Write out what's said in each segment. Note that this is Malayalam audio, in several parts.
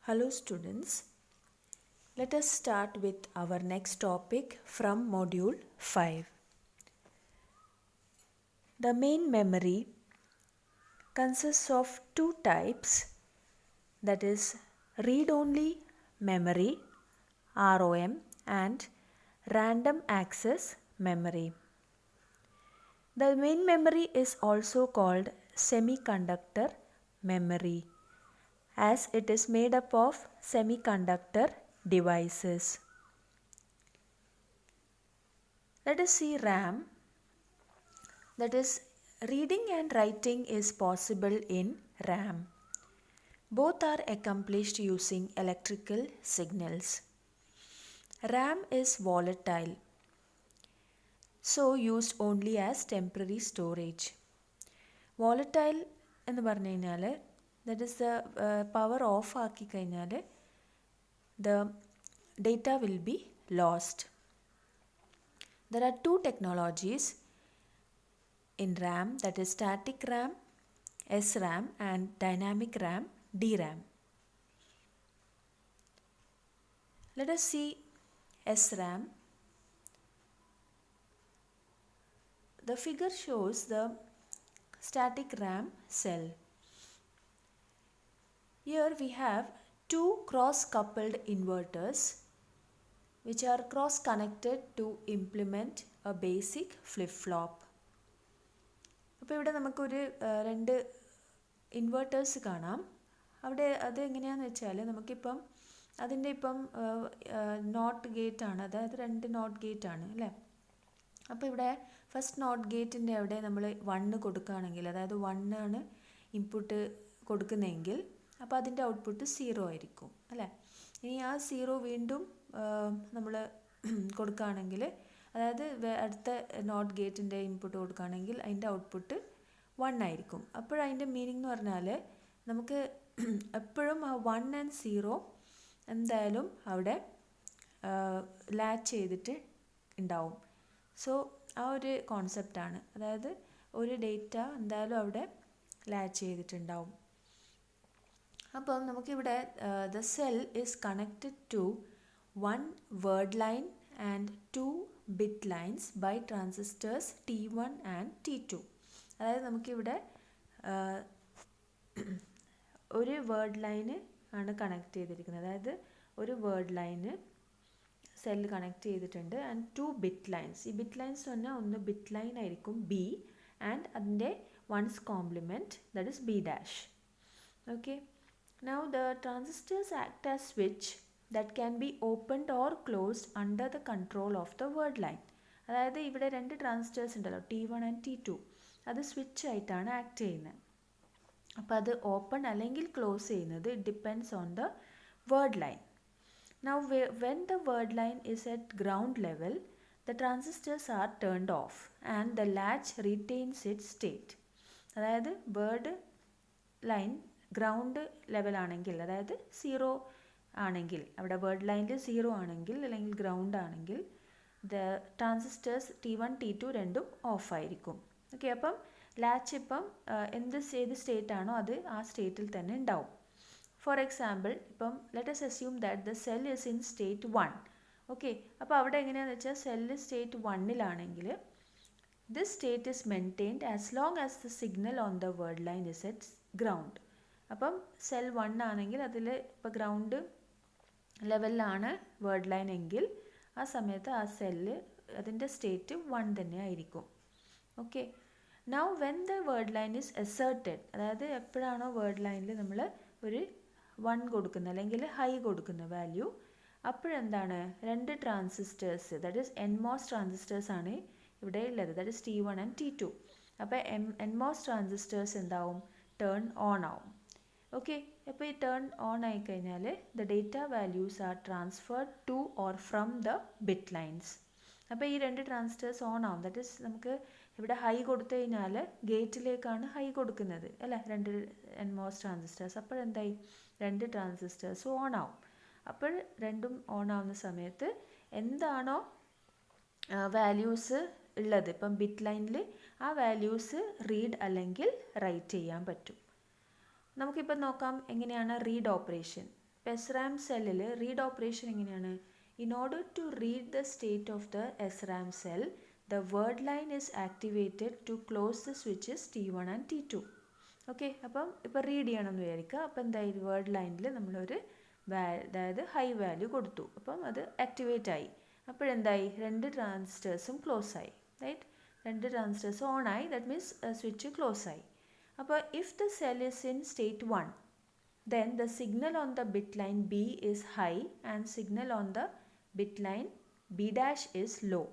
Hello students, let us start with our next topic from module 5. The main memory consists of two types, that is read-only memory ROM and random access memory. The main memory is also called semiconductor memory, as it is made up of semiconductor devices. Let us see RAM. That is, reading and writing is possible in RAM. Both are accomplished using electrical signals. RAM is volatile, so used only as temporary storage. Volatile എന്ന് പറഞ്ഞു കഴിഞ്ഞാൽ, that is the power off ആക്കി കഴിഞ്ഞാൽ the data will be lost. There are two technologies in RAM, that is static RAM, SRAM, and dynamic RAM, DRAM. Let us see SRAM. The figure shows the static RAM cell. Here we have two cross-coupled inverters which are cross-connected to implement a basic flip-flop. അപ്പോൾ ഇവിടെ നമുക്കൊരു രണ്ട് ഇൻവേർട്ടേഴ്സ് കാണാം. അവിടെ അത് എങ്ങനെയാണെന്ന് വെച്ചാൽ, നമുക്കിപ്പം അതിൻ്റെ ഇപ്പം നോട്ട് ഗേറ്റ് ആണ്, അതായത് രണ്ട് നോട്ട് ഗേറ്റ് ആണ് അല്ലേ. അപ്പോൾ ഇവിടെ ഫസ്റ്റ് നോട്ട് ഗേറ്റിൻ്റെ അവിടെ നമ്മൾ 1 കൊടുക്കുകയാണെങ്കിൽ, അതായത് 1 ആണ് ഇൻപുട്ട് കൊടുക്കുന്നതെങ്കിൽ, അപ്പോൾ അതിൻ്റെ ഔട്ട്പുട്ട് 0 ആയിരിക്കും അല്ലേ. ഇനി ആ 0 വീണ്ടും നമ്മൾ കൊടുക്കുകയാണെങ്കിൽ, അതായത് അടുത്ത നോട്ട് ഗേറ്റിൻ്റെ ഇൻപുട്ട് കൊടുക്കുകയാണെങ്കിൽ അതിൻ്റെ ഔട്ട്പുട്ട് 1 ആയിരിക്കും. അപ്പോഴതിൻ്റെ മീനിങ് എന്ന് പറഞ്ഞാൽ, നമുക്ക് എപ്പോഴും ആ 1 and 0 എന്തായാലും അവിടെ ലാച്ച് ചെയ്തിട്ട് ഉണ്ടാവും. സോ ആ ഒരു കോൺസെപ്റ്റാണ്, അതായത് ഒരു ഡേറ്റ എന്തായാലും അവിടെ ലാച്ച് ചെയ്തിട്ടുണ്ടാവും. അപ്പം നമുക്കിവിടെ the cell is connected to one word line and two bit lines by transistors T1 and T2. അതായത് നമുക്കിവിടെ ഒരു വേർഡ് ലൈന് ആണ് കണക്ട് ചെയ്തിരിക്കുന്നത്, അതായത് ഒരു വേർഡ് ലൈന് സെല്ല് കണക്ട് ചെയ്തിട്ടുണ്ട്, ആൻഡ് 2 ബിറ്റ് ലൈൻസ്. ഈ ബിറ്റ് ലൈൻസ് പറഞ്ഞാൽ ഒന്ന് ബിറ്റ് ലൈൻ ആയിരിക്കും B, ആൻഡ് അതിൻ്റെ once compliment, that is B'. Okay, now the transistors act as switch that can be opened or closed under the control of the word line. അതായത് ഇവിടെ രണ്ട് ട്രാൻസിസ്റ്റേഴ്സ് ഉണ്ടല്ലോ, T1 and T2, അത് സ്വിച്ച് ആയിട്ടാണ് ആക്ട് ചെയ്യുന്നത്. അപ്പോൾ അത് ഓപ്പൺ അല്ലെങ്കിൽ ക്ലോസ് ചെയ്യുന്നത് depends on the word line. Now when the word line is at ground level, the transistors are turned off and the latch retains its state. അതായത് വേർഡ് ലൈൻ ഗ്രൗണ്ട് ലെവൽ ആണെങ്കിൽ, അതായത് 0 ആണെങ്കിൽ, അവിടെ വേർഡ് ലൈനിൽ 0 ആണെങ്കിൽ അല്ലെങ്കിൽ ഗ്രൗണ്ട് ആണെങ്കിൽ, ദ ട്രാൻസിസ്റ്റേഴ്സ് T1 T2 രണ്ടും ഓഫായിരിക്കും. ഓക്കെ, അപ്പം ലാച്ച് ഇപ്പം ഏത് സ്റ്റേറ്റ് ആണോ അത് ആ സ്റ്റേറ്റിൽ തന്നെ ഉണ്ടാവും. ഫോർ എക്സാമ്പിൾ, ഇപ്പം let us assume that the cell is in state 1. Okay, അപ്പോൾ അവിടെ എങ്ങനെയാണെന്ന് വെച്ചാൽ, സെല്ല് സ്റ്റേറ്റ് 1-ലാണെങ്കിൽ this state is maintained as long as the signal on the word line is at ground. അപ്പം സെൽ 1 ആണെങ്കിൽ അതിൽ ഇപ്പോൾ ഗ്രൗണ്ട് ലെവലിലാണ് വേർഡ് ലൈൻ എങ്കിൽ ആ സമയത്ത് ആ സെല്ല് അതിൻ്റെ സ്റ്റേറ്റ് 1 തന്നെ ആയിരിക്കും. Okay, now when the word line is asserted, അതായത് എപ്പോഴാണോ വേർഡ് ലൈനിൽ നമ്മൾ ഒരു 1 കൊടുക്കുന്ന അല്ലെങ്കിൽ ഹൈ കൊടുക്കുന്ന വാല്യൂ, അപ്പോഴെന്താണ് രണ്ട് transistors, that is NMOS transistors ആണ് ഇവിടെ ഉള്ളത്, that is T1 and T2. അപ്പോൾ NMOS ട്രാൻസിസ്റ്റേഴ്സ് എന്താവും, ടേൺ ഓൺ ആവും. ഓക്കെ, അപ്പോൾ ഈ ടേൺ ഓൺ ആയിക്കഴിഞ്ഞാൽ the data values are transferred to or from the bit lines. അപ്പോൾ ഈ രണ്ട് ട്രാൻസിസ്റ്റേഴ്സ് ഓൺ ആവും, ദാറ്റ് ഈസ് നമുക്ക് ഇവിടെ ഹൈ കൊടുത്തു കഴിഞ്ഞാൽ ഗേറ്റിലേക്കാണ് ഹൈ കൊടുക്കുന്നത് അല്ലേ, രണ്ട് NMOS ട്രാൻസിസ്റ്റേഴ്സ്. അപ്പോഴെന്തായി, രണ്ട് ട്രാൻസിസ്റ്റേഴ്സ് ഓൺ ആവും. അപ്പോൾ രണ്ടും ഓൺ ആവുന്ന സമയത്ത് എന്താണോ വാല്യൂസ് ഉള്ളത് ഇപ്പം ബിറ്റ് ലൈനിൽ, ആ വാല്യൂസ് റീഡ് അല്ലെങ്കിൽ റൈറ്റ് ചെയ്യാൻ പറ്റും. നമുക്കിപ്പോൾ നോക്കാം എങ്ങനെയാണ് റീഡ് ഓപ്പറേഷൻ. SRAM സെല്ലിൽ റീഡ് ഓപ്പറേഷൻ എങ്ങനെയാണ്? In order to read the state of the SRAM cell, the word line is activated to close the switches T1 and T2. Okay, അപ്പം ഇപ്പോൾ റീഡ് ചെയ്യണമെന്ന് വിചാരിക്കുക. അപ്പോൾ എന്തായി, വേർഡ് ലൈനിൽ നമ്മളൊരു അതായത് ഹൈ വാല്യൂ കൊടുത്തു. അപ്പം അത് ആക്ടിവേറ്റ് ആയി. അപ്പോഴെന്തായി, രണ്ട് ട്രാൻസിസ്റ്റേഴ്സും ക്ലോസ് ആയി. റൈറ്റ്, രണ്ട് ട്രാൻസിസ്റ്റേഴ്സ് ഓൺ ആയി. ദാറ്റ് മീൻസ് സ്വിച്ച് ക്ലോസ് ആയി. അപ്പോൾ if the cell is in state 1, then the signal on the bit line B is high and signal on the bit line B dash is low.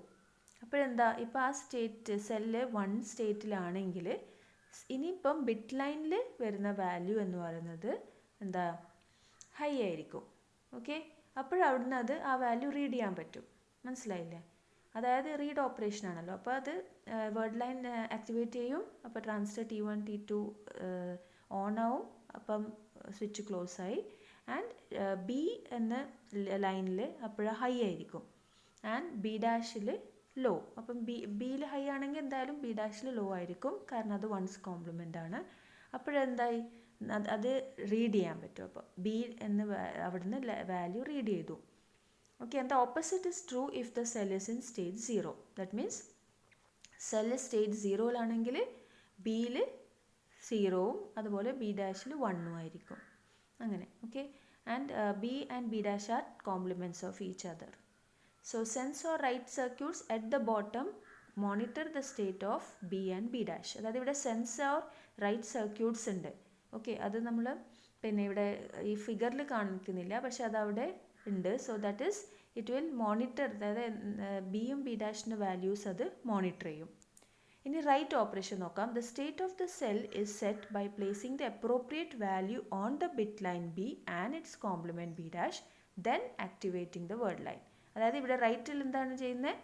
അപ്പോഴെന്താ, ഇപ്പോൾ ആ സ്റ്റേറ്റ് സെല്ല് 1 സ്റ്റേറ്റിലാണെങ്കിൽ ഇനിയിപ്പം ബിറ്റ് ലൈനിൽ വരുന്ന വാല്യൂ എന്ന് പറയുന്നത് എന്താ, ഹൈ ആയിരിക്കും. ഓക്കെ, അപ്പോഴവിടുന്ന് അത് ആ വാല്യൂ റീഡ് ചെയ്യാൻ പറ്റും. മനസ്സിലായില്ലേ? അതായത് റീഡ് ഓപ്പറേഷൻ ആണല്ലോ. അപ്പോൾ അത് വേർഡ് ലൈൻ ആക്ടിവേറ്റ് ചെയ്യും. അപ്പോൾ ട്രാൻസിസ്റ്റർ T1 T2 ഓൺ ആവും. അപ്പം സ്വിച്ച് ക്ലോസ് ആയി. ആൻഡ് ബി എന്ന ലൈനിൽ അപ്പോഴ ഹൈ ആയിരിക്കും ആൻഡ് ബി ഡാഷിൽ ലോ. അപ്പം ബിയിൽ ഹൈ ആണെങ്കിൽ എന്തായാലും ബി ഡാഷിൽ ലോ ആയിരിക്കും, കാരണം അത് വൺസ് കോംപ്ലിമെൻ്റ് ആണ്. അപ്പോഴെന്തായി, അത് റീഡ് ചെയ്യാൻ പറ്റും. അപ്പോൾ ബി എന്ന് അവിടുന്ന് വാല്യൂ റീഡ് ചെയ്തു. Okay, and the opposite is true if the cell is in state 0. That means cell state 0-ലാണെങ്കിൽ ബിയിൽ 0-ഉം അതുപോലെ ബി ഡാഷിൽ 1-ഉം ആയിരിക്കും. അങ്ങനെ. Okay, and B and B dash are complements of each other. So sense or write circuits at the bottom monitor the state of B and B dash. അതായത് ഇവിടെ സെൻസ് ഓർ റൈറ്റ് സർക്യൂട്ട്സ് ഉണ്ട്. ഓക്കെ, അത് നമ്മൾ പിന്നെ ഇവിടെ ഈ ഫിഗറിൽ കാണിക്കുന്നില്ല, പക്ഷെ അതവിടെ ഉണ്ട്. So that is it will monitor, അതായത് ബിയും ബി ഡാഷിൻ്റെ വാല്യൂസ് അത് മോണിറ്റർ ചെയ്യും. ഇനി റൈറ്റ് ഓപ്പറേഷൻ നോക്കാം. The state of the cell is set by placing the appropriate value on the bit line B and its complement B dash, then activating the word line. അതായത് ഇവിടെ റൈറ്റിൽ എന്താണ് ചെയ്യുന്നത്,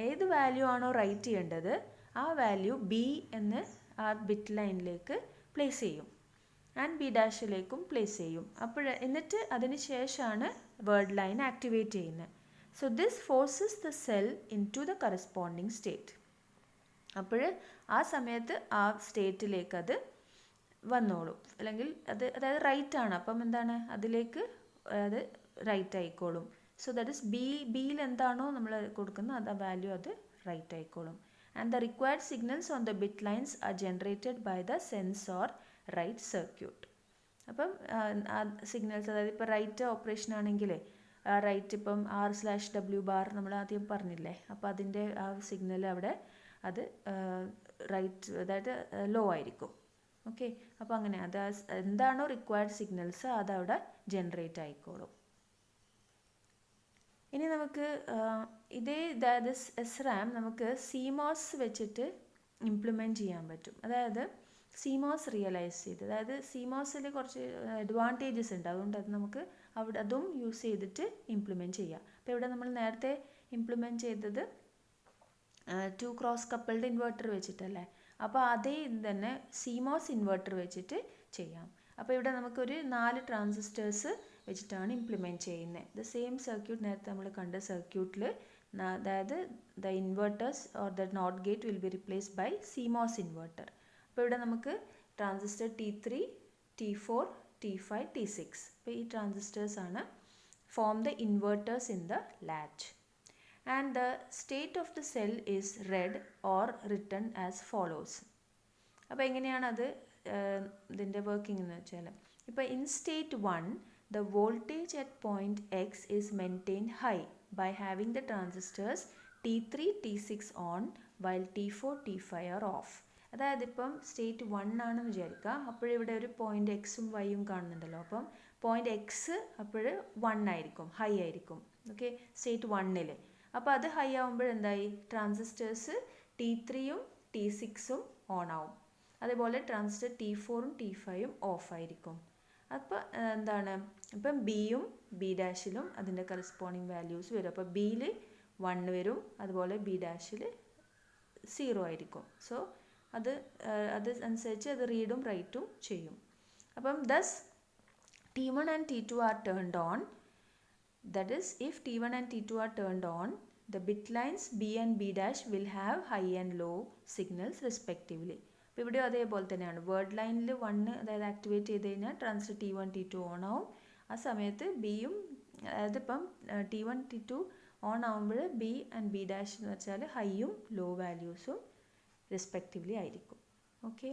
ഏത് വാല്യൂ ആണോ റൈറ്റ് ചെയ്യേണ്ടത് ആ വാല്യൂ ബി എന്ന് ആ ബിറ്റ് ലൈനിലേക്ക് പ്ലേസ് ചെയ്യും ആൻഡ് ബി ഡാഷിലേക്കും പ്ലേസ് ചെയ്യും. എന്നിട്ട് അതിന് ശേഷമാണ് വേർഡ് ലൈൻ ആക്ടിവേറ്റ് ചെയ്യുന്നത്. So this forces the cell into the corresponding state. അപ്പോൾ ആ സമയത്ത് ആ സ്റ്റേറ്റിലേക്ക് അത് വന്നോളും, അല്ലെങ്കിൽ അതായത് റൈറ്റ് ആണ്. അപ്പം എന്താണ്, അതിലേക്ക് അത് റൈറ്റ് ആയിക്കോളും. സോ ദാറ്റ് ഇസ് ബിയിൽ എന്താണോ നമ്മൾ കൊടുക്കുന്നത് അത് ആ വാല്യൂ അത് റൈറ്റ് ആയിക്കോളും. And the required signals on the bit lines are generated by the sense or write circuit. അപ്പം സിഗ്നൽസ്, അതായത് ഇപ്പോൾ റൈറ്റ് ഓപ്പറേഷൻ ആണെങ്കിൽ റൈറ്റ് ഇപ്പം R/W ബാർ നമ്മൾ ആദ്യം പറഞ്ഞില്ലേ, അപ്പോൾ അതിൻ്റെ ആ സിഗ്നൽ അവിടെ അത് റൈറ്റ്, അതായത് ലോ ആയിരിക്കും. ഓക്കെ, അപ്പോൾ അങ്ങനെ അത് എന്താണോ റിക്വയർഡ് സിഗ്നൽസ് അതവിടെ ജനറേറ്റ് ആയിക്കോളും. ഇനി നമുക്ക് ഇതേ SRAM നമുക്ക് CMOS വെച്ചിട്ട് ഇംപ്ലിമെൻറ്റ് ചെയ്യാൻ പറ്റും. അതായത് CMOS റിയലൈസ് ചെയ്ത്, അതായത് CMOSൽ കുറച്ച് അഡ്വാൻറ്റേജസ് ഉണ്ട്. അതുകൊണ്ട് അത് നമുക്ക് അതും യൂസ് ചെയ്തിട്ട് ഇംപ്ലിമെൻറ്റ് ചെയ്യാം. അപ്പോൾ ഇവിടെ നമ്മൾ നേരത്തെ ഇംപ്ലിമെൻറ്റ് ചെയ്തത് 2 ക്രോസ് കപ്പിൾഡ് ഇൻവെർട്ടർ വെച്ചിട്ടല്ലേ. അപ്പോൾ അതേ ഇത് തന്നെ CMOS ഇൻവെർട്ടർ വെച്ചിട്ട് ചെയ്യാം. അപ്പോൾ ഇവിടെ നമുക്കൊരു 4 ട്രാൻസിസ്റ്റേഴ്സ് വെച്ചിട്ടാണ് ഇംപ്ലിമെൻറ്റ് ചെയ്യുന്നത്. ദ സെയിം സർക്യൂട്ട് നേരത്തെ നമ്മൾ കണ്ട സർക്യൂട്ടിൽ, അതായത് the inverters or the not gate will be replaced by CMOS inverter. അപ്പോൾ ഇവിടെ നമുക്ക് transistor T3, T4, T5, T6, അപ്പോൾ ഈ ട്രാൻസിസ്റ്റേഴ്സ് ആണ് form the inverters in the latch. And the state of the cell is red or written as follows. അപ്പോൾ എങ്ങനെയാണ് അത് ഇതിൻ്റെ വർക്കിംഗ് എന്ന് വെച്ചാൽ, ഇപ്പോൾ in state 1 the voltage at point X is maintained high by having the transistors T3, T6 on while T4, T5 are off. അതായത് ഇപ്പം സ്റ്റേറ്റ് 1 ആണെന്ന് വിചാരിക്കുക. അപ്പോഴിവിടെ ഒരു പോയിൻ്റ് എക്സും വൈയും കാണുന്നുണ്ടല്ലോ. അപ്പം പോയിൻ്റ് എക്സ് അപ്പോൾ 1 ആയിരിക്കും, ഹൈ ആയിരിക്കും. ഓക്കെ, സ്റ്റേറ്റ് 1-ൽ. അപ്പോൾ അത് ഹൈ ആകുമ്പോഴെന്തായി, ട്രാൻസിസ്റ്റേഴ്സ് T3-യും T6-ഉം ഓൺ ആവും. അതേപോലെ ട്രാൻസിസ്റ്റർ T4-ഉം T5-ഉം ഓഫ് ആയിരിക്കും. അപ്പോൾ എന്താണ്, ഇപ്പം ബിയും ബി ഡാഷിലും അതിൻ്റെ കറസ്പോണ്ടിങ് വാല്യൂസ് വരും. അപ്പോൾ ബിയിൽ 1 വരും, അതുപോലെ ബി ഡാഷിൽ 0 ആയിരിക്കും. സോ അത് അനുസരിച്ച് അത് റീഡും റൈറ്റും ചെയ്യും. അപ്പം thus T1 and T2 are turned on. That is, if T1 and T2 are turned on, the bit lines B and B dash will have high and low signals respectively. അപ്പോൾ ഇവിടെ അതേപോലെ തന്നെയാണ്. വേർഡ് ലൈനിൽ 1 അതായത് ആക്ടിവേറ്റ് ചെയ്ത് കഴിഞ്ഞാൽ ട്രാൻസിസ്റ്റർ T1 T2 ഓൺ ആവും. ആ സമയത്ത് ബിയും, അതായത് ഇപ്പം T1 T2 ഓൺ ആകുമ്പോൾ ബി ആൻഡ് ബി ഡാഷ് എന്ന് വെച്ചാൽ ഹൈയും ലോ വാല്യൂസും റെസ്പെക്റ്റീവ്ലി ആയിരിക്കും. ഓക്കെ,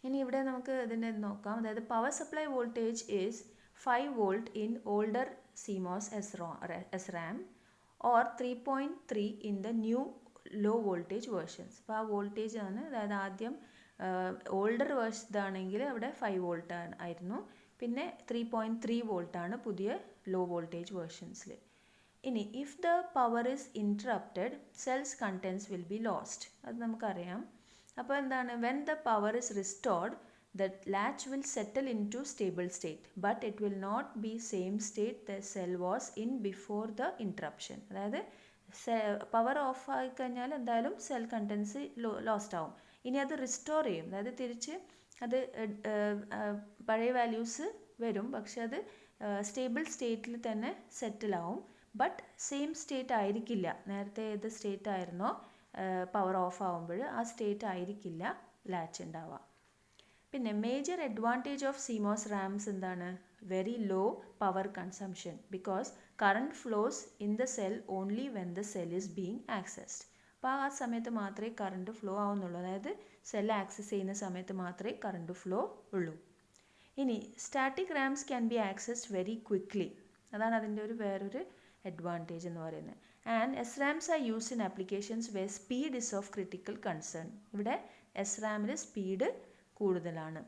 ഇനി ഇവിടെ നമുക്ക് ഇതിൻ്റെ നോക്കാം. അതായത് power supply voltage is 5 volt in older CMOS SRAM or 3.3 in the new low voltage versions. അപ്പോൾ ആ വോൾട്ടേജ് ആണ്, അതായത് ആദ്യം ഓൾഡർ ഇതാണെങ്കിൽ അവിടെ 5 വോൾട്ട് ആയിരുന്നു, പിന്നെ 3.3 വോൾട്ടാണ് പുതിയ ലോ വോൾട്ടേജ് വേർഷൻസിൽ. ഇനി if the power is interrupted cells contents will be lost. അത് നമുക്കറിയാം. അപ്പോൾ എന്താണ്, when the power is restored the latch will settle into stable state but it will not be same state the cell was in before the interruption. അതായത് പവർ ഓഫ് ആയി കഴിഞ്ഞാൽ എന്തായാലും സെൽ കണ്ടൻസ് ലോസ്റ്റ് ആവും. ഇനി അത് റിസ്റ്റോർ ചെയ്യും, അതായത് തിരിച്ച് അത് പഴയ വാല്യൂസ് വരും, പക്ഷെ അത് സ്റ്റേബിൾ സ്റ്റേറ്റിൽ തന്നെ സെറ്റിൽ ആവും. ബട്ട് സെയിം സ്റ്റേറ്റ് ആയിരിക്കില്ല, നേരത്തെ ഏത് സ്റ്റേറ്റ് ആയിരുന്നോ പവർ ഓഫ് ആവുമ്പോൾ ആ സ്റ്റേറ്റ് ആയിരിക്കില്ല ലാച്ച് ഉണ്ടാവുക. പിന്നെ major advantage of CMOS RAMs എന്താണ്, very low power consumption because current flows in the cell only when the cell is being accessed. അപ്പോൾ ആ സമയത്ത് മാത്രമേ കറണ്ട് ഫ്ലോ ആവുന്നുള്ളൂ, അതായത് സെൽ ആക്സസ് ചെയ്യുന്ന സമയത്ത് മാത്രമേ കറണ്ട് ഫ്ലോ ഉള്ളൂ. ഇനി static RAMs can be accessed very quickly, അതാണ് അതിൻ്റെ വേറൊരു അഡ്വാൻറ്റേജ് എന്ന് പറയുന്നത്. And SRAMs are used in applications where speed is of critical concern. ഇവിടെ SRAMൽ സ്പീഡ് കൂടുതലാണ്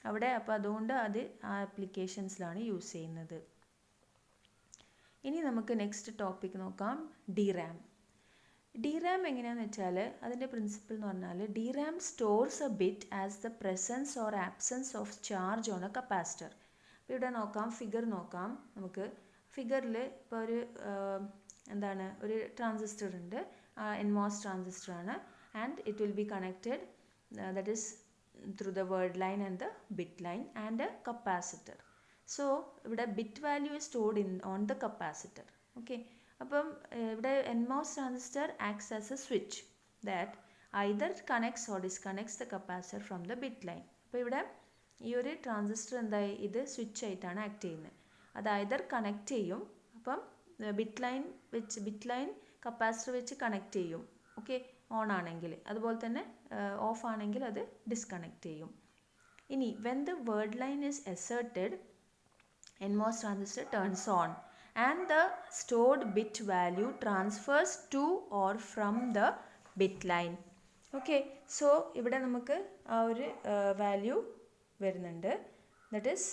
അവിടെ, അപ്പോൾ അതുകൊണ്ട് അത് ആ ആപ്ലിക്കേഷൻസിലാണ് യൂസ് ചെയ്യുന്നത്. ഇനി നമുക്ക് നെക്സ്റ്റ് ടോപ്പിക് നോക്കാം, DRAM. DRAM എങ്ങനെയാണെന്ന് വെച്ചാൽ അതിൻ്റെ പ്രിൻസിപ്പിൾ എന്ന് പറഞ്ഞാൽ DRAM stores a bit as the presence or absence of charge on a capacitor. അപ്പോൾ ഇവിടെ നോക്കാം, ഫിഗർ നോക്കാം നമുക്ക്. ഫിഗറിൽ ഇപ്പോൾ ഒരു എന്താണ്, ഒരു ട്രാൻസിസ്റ്റർ ഉണ്ട്, NMOS ട്രാൻസിസ്റ്റർ ആണ്, and it will be connected that is through the word line and the bit line and a capacitor. So ഇവിടെ bit value is stored on the capacitor. Okay, അപ്പം ഇവിടെ NMOS transistor acts as a switch that either connects or disconnects the capacitor from the bit line. അപ്പോൾ ഇവിടെ ഈ ഒരു ട്രാൻസിസ്റ്റർ എന്തായി, ഇത് സ്വിച്ച് ആയിട്ടാണ് ആക്ട് ചെയ്യുന്നത്. അത് either കണക്ട് ചെയ്യും, അപ്പം ബിറ്റ് ലൈൻ കപ്പാസിറ്റർ വെച്ച് കണക്ട് ചെയ്യും, ഓക്കെ, ഓൺ ആണെങ്കിൽ. അതുപോലെ തന്നെ ഓഫ് ആണെങ്കിൽ അത് ഡിസ്കണക്ട് ചെയ്യും. ഇനി when the word line is asserted NMOS transistor turns on and the stored bit value transfers to or from the bit line. Okay, so ഇവിടെ നമുക്ക് ആ ഒരു വാല്യൂ വരുന്നുണ്ട്, ദറ്റ് ഈസ്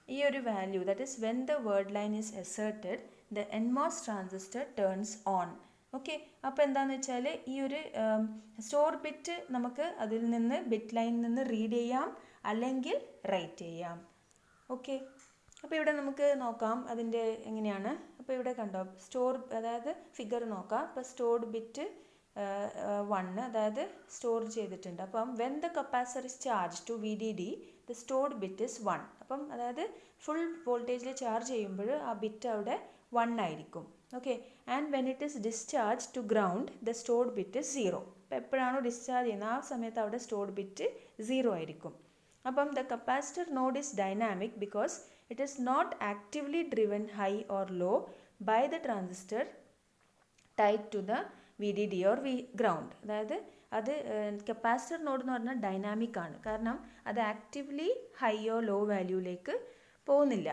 ഈ ഒരു value, that is when the word line is asserted the NMOS transistor turns on. Okay, അപ്പോൾ എന്താണെന്ന് വെച്ചാൽ ഈ ഒരു സ്റ്റോർ ബിറ്റ് നമുക്ക് അതിൽ നിന്ന് ബിറ്റ് ലൈനിൽ നിന്ന് റീഡ് ചെയ്യാം അല്ലെങ്കിൽ റൈറ്റ് ചെയ്യാം. ഓക്കെ, അപ്പോൾ ഇവിടെ നമുക്ക് നോക്കാം അതിൻ്റെ എങ്ങനെയാണ്. അപ്പോൾ ഇവിടെ കണ്ടോ സ്റ്റോർ, അതായത് ഫിഗർ നോക്കാം. അപ്പോൾ സ്റ്റോർഡ് ബിറ്റ് 1, അതായത് സ്റ്റോർ ചെയ്തിട്ടുണ്ട്. അപ്പം when the capacitor is charge to VDD the stored bit is 1. അപ്പം അതായത് ഫുൾ വോൾട്ടേജിൽ ചാർജ് ചെയ്യുമ്പോൾ ആ ബിറ്റ് അവിടെ 1 ആയിരിക്കും. Okay, and when it is discharge to ground the stored bit is 0. അപ്പോൾ എപ്പോഴാണോ ഡിസ്ചാർജ് ചെയ്യുന്നത് ആ സമയത്ത് അവിടെ സ്റ്റോർഡ് ബിറ്റ് 0 ആയിരിക്കും. അപ്പം the capacitor node is dynamic because it is not actively driven high or low by the transistor tied to the VDD or ground. അതായത് അത് കപ്പാസിറ്റർ നോഡ് എന്ന് പറഞ്ഞാൽ ഡൈനാമിക് ആണ്, കാരണം അത് ആക്റ്റീവ്ലി ഹൈയോ ലോ വാല്യൂയിലേക്ക് പോകുന്നില്ല.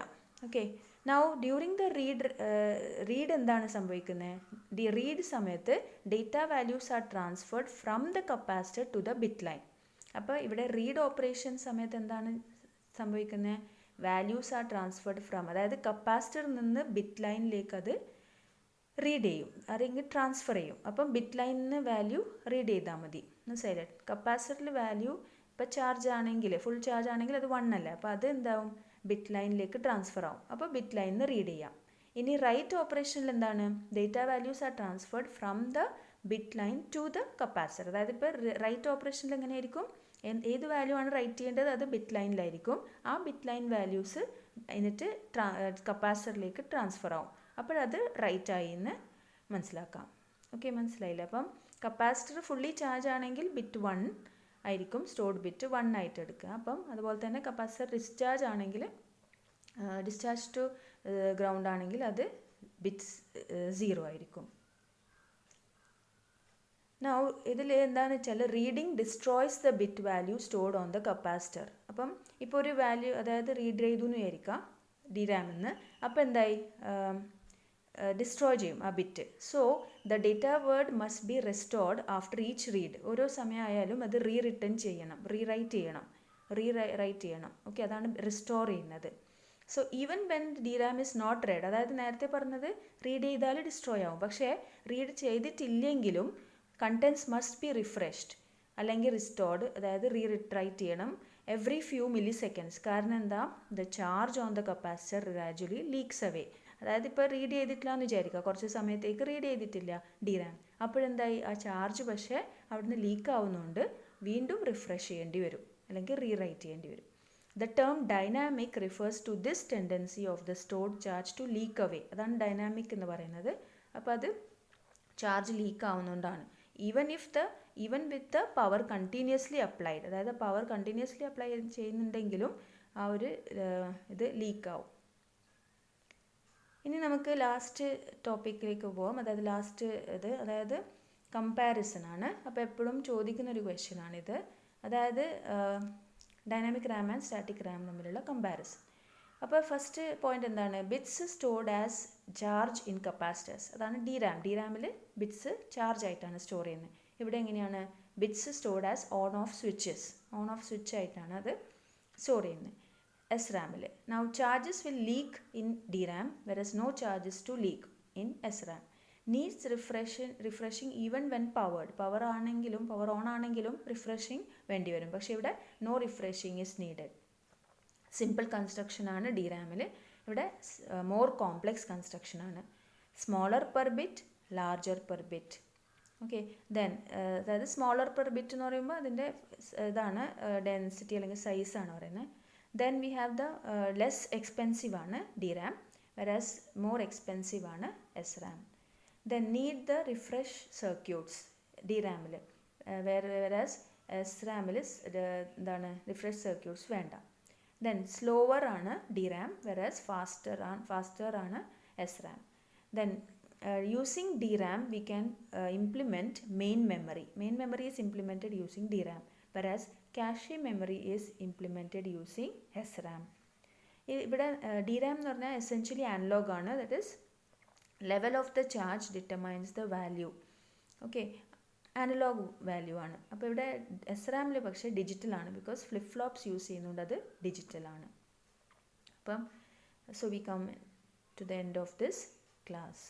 Okay, now during the read എന്താണ് സംഭവിക്കുന്നത്, റീഡ് സമയത്ത് data values are transferred from the capacitor to the bit line. അപ്പോൾ ഇവിടെ റീഡ് ഓപ്പറേഷൻ സമയത്ത് എന്താണ് സംഭവിക്കുന്നത്, വാല്യൂസ് ആർ ട്രാൻസ്ഫേർഡ് ഫ്രം, അതായത് കപ്പാസിറ്ററിൽ നിന്ന് ബിറ്റ് ലൈനിലേക്ക് അത് റീഡ് ചെയ്യും, അല്ലെങ്കിൽ ട്രാൻസ്ഫർ ചെയ്യും. അപ്പം ബിറ്റ് ലൈനിൽ നിന്ന് വാല്യൂ റീഡ് ചെയ്താൽ മതി. മനസ്സിലായില്ലേ, കപ്പാസിറ്ററിൽ വാല്യൂ ഇപ്പോൾ ചാർജ് ആണെങ്കിൽ, ഫുൾ ചാർജ് ആണെങ്കിൽ അത് 1 അല്ല, അപ്പോൾ അത് എന്താവും ബിറ്റ് ലൈനിലേക്ക് ട്രാൻസ്ഫർ ആവും. അപ്പോൾ ബിറ്റ് ലൈനിൽ നിന്ന് റീഡ് ചെയ്യാം. ഇനി റൈറ്റ് ഓപ്പറേഷനിൽ എന്താണ്, data values are transferred from the bit line to the capacitor. അതായത് ഇപ്പോൾ റൈറ്റ് ഓപ്പറേഷനിൽ എങ്ങനെയായിരിക്കും, ഏത് വാല്യൂ ആണ് റൈറ്റ് ചെയ്യേണ്ടത് അത് ബിറ്റ് ലൈനിലായിരിക്കും. ആ ബിറ്റ് ലൈൻ വാല്യൂസ് എന്നിട്ട് കപ്പാസിറ്ററിലേക്ക് ട്രാൻസ്ഫർ ആവും. അപ്പോഴത് റൈറ്റ് ആയി എന്ന് മനസ്സിലാക്കാം. ഓക്കെ, മനസ്സിലായില്ല. അപ്പം കപ്പാസിറ്റർ ഫുള്ളി ചാർജ് ആണെങ്കിൽ ബിറ്റ് 1 ആയിരിക്കും സ്റ്റോർഡ് ബിറ്റ് 1 ആയിട്ട് എടുക്കുക. അപ്പം അതുപോലെ തന്നെ കപ്പാസിറ്റർ ഡിസ്ചാർജ് ആണെങ്കിൽ ഡിസ്ചാർജ് ടു ഗ്രൗണ്ട് ആണെങ്കിൽ അത് ബിറ്റ്സ് 0 ആയിരിക്കും. നൗ ഇതിൽ എന്താണെന്ന് വെച്ചാൽ reading destroys the bit value stored on the capacitor. അപ്പം ഇപ്പോൾ ഒരു വാല്യൂ അതായത് റീഡ് ചെയ്തു എന്ന് വിചാരിക്കാം DRAM-ന്ന്. അപ്പോൾ എന്തായി ഡിസ്ട്രോയ് ചെയ്യും ആ bit. So the data word must be restored after each read. ഓരോ സമയമായാലും അത് റീറൈറ്റ് ചെയ്യണം. ഓക്കെ, അതാണ് റിസ്റ്റോർ ചെയ്യുന്നത്. So even when DRAM is not read, അതായത് നേരത്തെ പറഞ്ഞത് റീഡ് ചെയ്താൽ ഡിസ്ട്രോയ് ആവും, പക്ഷേ റീഡ് ചെയ്തിട്ടില്ലെങ്കിലും കണ്ടൻസ് മസ്റ്റ് ബി റിഫ്രഷ്ഡ് അല്ലെങ്കിൽ റിസ്റ്റോർഡ്, അതായത് റൈറ്റ് ചെയ്യണം എവറി ഫ്യൂ മില്ലി സെക്കൻഡ്സ്. കാരണം എന്താ, the charge on the capacitor gradually leaks away. അതായത് ഇപ്പോൾ റീഡ് ചെയ്തിട്ടില്ല എന്ന് വിചാരിക്കുക, കുറച്ച് സമയത്തേക്ക് റീഡ് ചെയ്തിട്ടില്ല DRAM, അപ്പോഴെന്തായി ആ ചാർജ് പക്ഷേ അവിടുന്ന് ലീക്ക് ആവുന്നതുകൊണ്ട് വീണ്ടും റിഫ്രഷ് ചെയ്യേണ്ടി വരും അല്ലെങ്കിൽ റീറൈറ്റ് ചെയ്യേണ്ടി വരും. The term dynamic refers to this tendency of the stored charge to leak away. അതാണ് ഡൈനാമിക് എന്ന് പറയുന്നത്. അപ്പോൾ അത് ചാർജ് ലീക്ക് ആവുന്നതുകൊണ്ടാണ്. Even with the power continuously applied, അതായത് പവർ കണ്ടിന്യൂസ്ലി അപ്ലൈ ചെയ്യുന്നുണ്ടെങ്കിലും ആ ഒരു ഇത് ലീക്കാവും. ഇനി നമുക്ക് ലാസ്റ്റ് ടോപ്പിക്കിലേക്ക് പോകാം. അതായത് ലാസ്റ്റ് അതായത് കമ്പാരിസൺ ആണ്. അപ്പോൾ എപ്പോഴും ചോദിക്കുന്ന ഒരു ക്വസ്റ്റ്യൻ ആണിത്. അതായത് dynamic RAM and static RAM തമ്മിലുള്ള കമ്പാരിസൺ. അപ്പോൾ ഫസ്റ്റ് പോയിന്റ് എന്താണ്, bits stored as charge in capacitors. അതാണ് DRAM-ൽ ബിറ്റ്സ് ചാർജ് ആയിട്ടാണ് സ്റ്റോർ ചെയ്യുന്നത്. ഇവിടെ എങ്ങനെയാണ്, bits stored as on off switch ആയിട്ടാണ് അത് സ്റ്റോർ ചെയ്യുന്നത്. SRAM-ൽ now charges will leak in DRAM whereas no charges to leak in SRAM. Needs refreshing even when power on ആണെങ്കിലും റിഫ്രഷിങ് വേണ്ടി വരും. പക്ഷേ ഇവിടെ no refreshing is needed. Simple construction ആണ് DRAM-ൽ. ഇവിടെ മോർ കോംപ്ലെക്സ് കൺസ്ട്രക്ഷൻ ആണ്. Smaller per bit, larger per bit. Okay, then അതായത് സ്മോളർ പെർ ബിറ്റ് എന്ന് പറയുമ്പോൾ അതിൻ്റെ ഇതാണ് ഡെൻസിറ്റി അല്ലെങ്കിൽ സൈസാണ് പറയുന്നത്. Then we have the less expensive ആണ് DRAM whereas മോർ എക്സ്പെൻസീവ് ആണ് SRAM. Then need the refresh circuits DRAM-ൽ whereas SRAM-ൽ എന്താണ് റിഫ്രഷ് സർക്യൂട്ട്സ് വേണ്ട. ദെൻ സ്ലോവർ ആണ് DRAM whereas faster ആണ് SRAM. ദെൻ using DRAM we can implement main memory. Main memory is implemented using DRAM whereas cache memory is implemented using SRAM. ഇവിടെ DRAM എന്ന് പറഞ്ഞാൽ എസെൻഷ്യലി അനലോഗ് ആണ്. That is level of the charge determines the value. Okay, analog value ആണ്. അപ്പോൾ ഇവിടെ SRAM-ൽ പക്ഷേ ഡിജിറ്റലാണ്, ബിക്കോസ് ഫ്ലിപ്പ് ഫ്ലോപ്സ് യൂസ് ചെയ്യുന്നതുകൊണ്ട് അത് ഡിജിറ്റലാണ്. അപ്പം so we come to the end of this class.